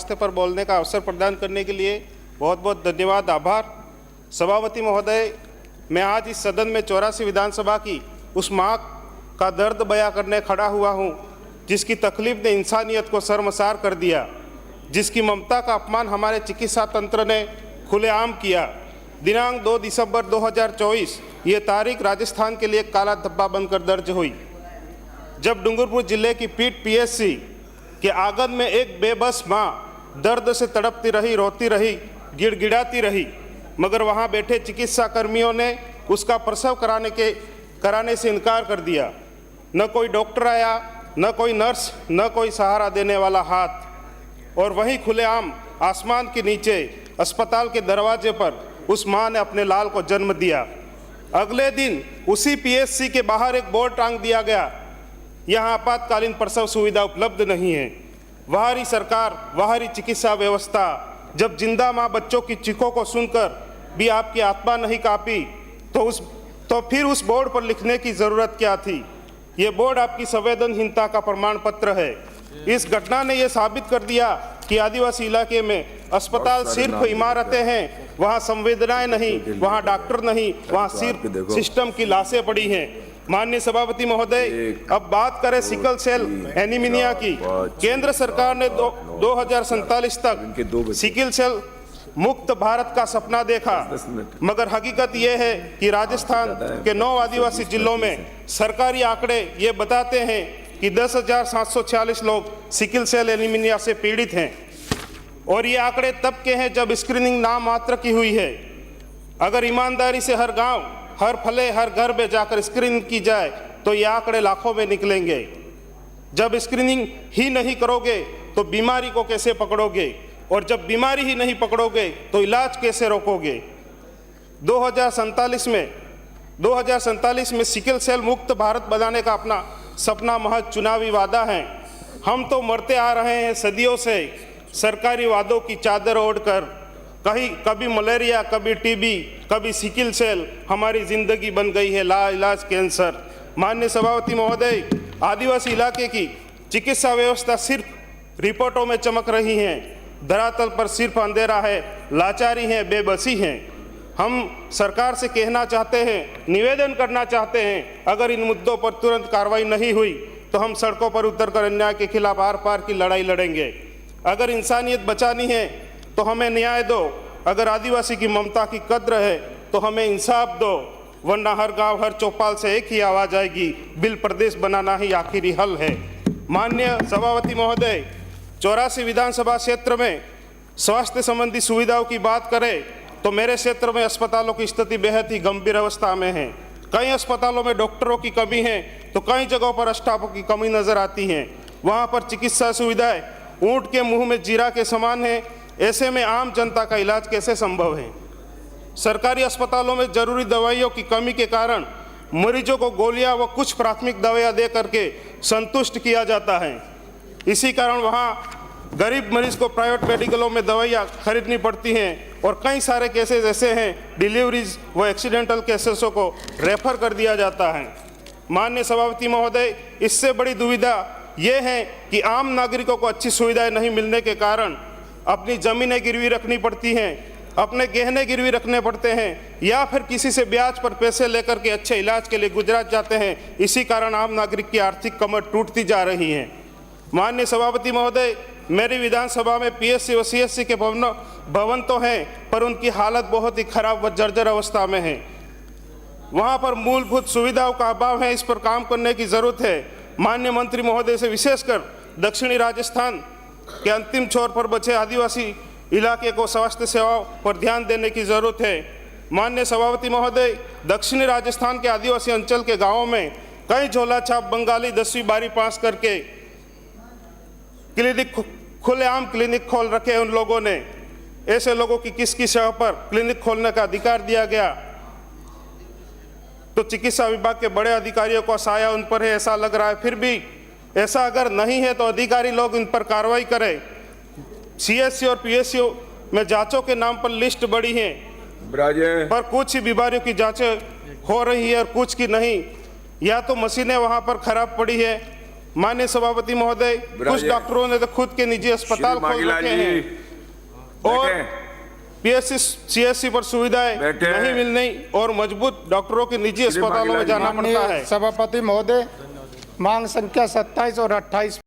स्वास्थ्य पर बोलने का अवसर प्रदान करने के लिए बहुत बहुत धन्यवाद, आभार। सभापति महोदय, मैं आज इस सदन में 84 विधानसभा की उस माँ का दर्द बयां करने खड़ा हुआ हूँ जिसकी तकलीफ ने इंसानियत को शर्मसार कर दिया, जिसकी ममता का अपमान हमारे चिकित्सा तंत्र ने खुलेआम किया। दिनांक 2 दिसंबर 2024 ये तारीख राजस्थान के लिए काला धब्बा बनकर दर्ज हुई, जब डूंगरपुर जिले की पीट पीएचसी के आंगन में एक बेबस माँ दर्द से तड़पती रही, रोती रही, गिड़गिड़ाती रही, मगर वहाँ बैठे चिकित्सा कर्मियों ने उसका प्रसव कराने से इनकार कर दिया। न कोई डॉक्टर आया, न कोई नर्स, न कोई सहारा देने वाला हाथ। और वहीं खुलेआम आसमान के नीचे अस्पताल के दरवाजे पर उस माँ ने अपने लाल को जन्म दिया। अगले दिन उसी पीएचसी के बाहर एक बोर्ड टांग दिया गया, यहाँ आपातकालीन प्रसव सुविधा उपलब्ध नहीं है। बाहरी सरकार, बाहरी चिकित्सा व्यवस्था, जब जिंदा माँ बच्चों की चीखों को सुनकर भी आपकी आत्मा नहीं कांपी तो फिर उस बोर्ड पर लिखने की जरूरत क्या थी? ये बोर्ड आपकी संवेदनहीनता का प्रमाण पत्र है। इस घटना ने यह साबित कर दिया कि आदिवासी इलाके में अस्पताल सिर्फ इमारतें हैं, वहाँ संवेदनाएं नहीं, वहाँ डॉक्टर नहीं, वहाँ सिर्फ सिस्टम की लाशें पड़ी हैं। माननीय सभापति महोदय, अब बात करें सिकल सेल एनीमिया की। केंद्र सरकार ने 2047 तक सिकल सेल मुक्त भारत का सपना देखा, मगर हकीकत यह है कि राजस्थान के 9 आदिवासी जिलों में सरकारी आंकड़े ये बताते हैं कि 10,746 लोग सिकल सेल एनीमिया से पीड़ित हैं। और ये आंकड़े तब के हैं जब स्क्रीनिंग नाम मात्र की हुई है। अगर ईमानदारी से हर गांव, हर फले, हर घर में जाकर स्क्रीनिंग की जाए तो ये आंकड़े लाखों में निकलेंगे। जब स्क्रीनिंग ही नहीं करोगे तो बीमारी को कैसे पकड़ोगे, और जब बीमारी ही नहीं पकड़ोगे तो इलाज कैसे रोकोगे? 2047 में सिकल सेल मुक्त भारत बनाने का अपना सपना महज चुनावी वादा है। हम तो मरते आ रहे हैं सदियों से सरकारी वादों की चादर ओढ़कर। कभी मलेरिया, कभी टीबी, कभी सिकल सेल हमारी जिंदगी बन गई है लाइलाज कैंसर। माननीय सभापति महोदय, आदिवासी इलाके की चिकित्सा व्यवस्था सिर्फ रिपोर्टों में चमक रही है, धरातल पर सिर्फ अंधेरा है, लाचारी है, बेबसी है। हम सरकार से कहना चाहते हैं, निवेदन करना चाहते हैं, अगर इन मुद्दों पर तुरंत कार्रवाई नहीं हुई तो हम सड़कों पर उतरकर अन्याय के खिलाफ आर पार की लड़ाई लड़ेंगे। अगर इंसानियत बचानी है तो हमें न्याय दो, अगर आदिवासी की ममता की कद्र है तो हमें इंसाफ दो, वरना हर गांव, हर चौपाल से एक ही आवाज आएगी, बिल प्रदेश बनाना ही आखिरी हल है। माननीय सभापति महोदय, 84 विधानसभा क्षेत्र में स्वास्थ्य संबंधी सुविधाओं की बात करें तो मेरे क्षेत्र में अस्पतालों की स्थिति बेहद ही गंभीर अवस्था में है। कई अस्पतालों में डॉक्टरों की कमी है तो कई जगहों पर स्टाफों की कमी नजर आती है। वहां पर चिकित्सा सुविधाएं ऊंट के मुंह में जीरा के समान है। ऐसे में आम जनता का इलाज कैसे संभव है? सरकारी अस्पतालों में जरूरी दवाइयों की कमी के कारण मरीजों को गोलियां व कुछ प्राथमिक दवाइयां दे करके संतुष्ट किया जाता है। इसी कारण वहाँ गरीब मरीज को प्राइवेट मेडिकलों में दवाइयाँ खरीदनी पड़ती हैं और कई सारे केसेस ऐसे हैं, डिलीवरीज व एक्सीडेंटल केसेसों को रेफर कर दिया जाता है। माननीय सभापति महोदय, इससे बड़ी दुविधा ये है कि आम नागरिकों को अच्छी सुविधाएं नहीं मिलने के कारण अपनी ज़मीनें गिरवी रखनी पड़ती हैं, अपने गहने गिरवी रखने पड़ते हैं, या फिर किसी से ब्याज पर पैसे लेकर के अच्छे इलाज के लिए गुजरात जाते हैं। इसी कारण आम नागरिक की आर्थिक कमर टूटती जा रही है। माननीय सभापति महोदय, मेरी विधानसभा में पीएचसी व सीएचसी के भवन तो हैं, पर उनकी हालत बहुत ही खराब व जर्जर अवस्था में है। वहां पर मूलभूत सुविधाओं का अभाव है, इस पर काम करने की जरूरत है। माननीय मंत्री महोदय से विशेषकर दक्षिणी राजस्थान के अंतिम छोर पर बचे आदिवासी इलाके को स्वास्थ्य सेवाओं पर ध्यान देने की जरूरत है। माननीय सभापति महोदय, दक्षिणी राजस्थान के आदिवासी अंचल के गाँवों में कई झोला छाप बंगाली 10वीं 12वीं पास करके क्लिनिक, खुलेआम क्लिनिक खोल रखे हैं उन लोगों ने। ऐसे लोगों की किसकी सेवा पर क्लिनिक खोलने का अधिकार दिया गया? तो चिकित्सा विभाग के बड़े अधिकारियों को साया उन पर है, ऐसा लग रहा है। फिर भी ऐसा अगर नहीं है तो अधिकारी लोग इन पर कार्रवाई करें। सीएचसी और पीएचसी में जांचों के नाम पर लिस्ट बड़ी है, पर कुछ ही बीमारियों की जांचें हो रही है और कुछ की नहीं। या तो मशीनें वहां पर खराब पड़ी है, माननीय सभापति महोदय, कुछ डॉक्टरों ने तो खुद के निजी अस्पताल खोल रखे हैं और पीएससी सीएससी पर सुविधाएं नहीं मिलने और मजबूत डॉक्टरों के निजी अस्पतालों में जाना पड़ता है। सभापति महोदय, मांग संख्या 27 और 28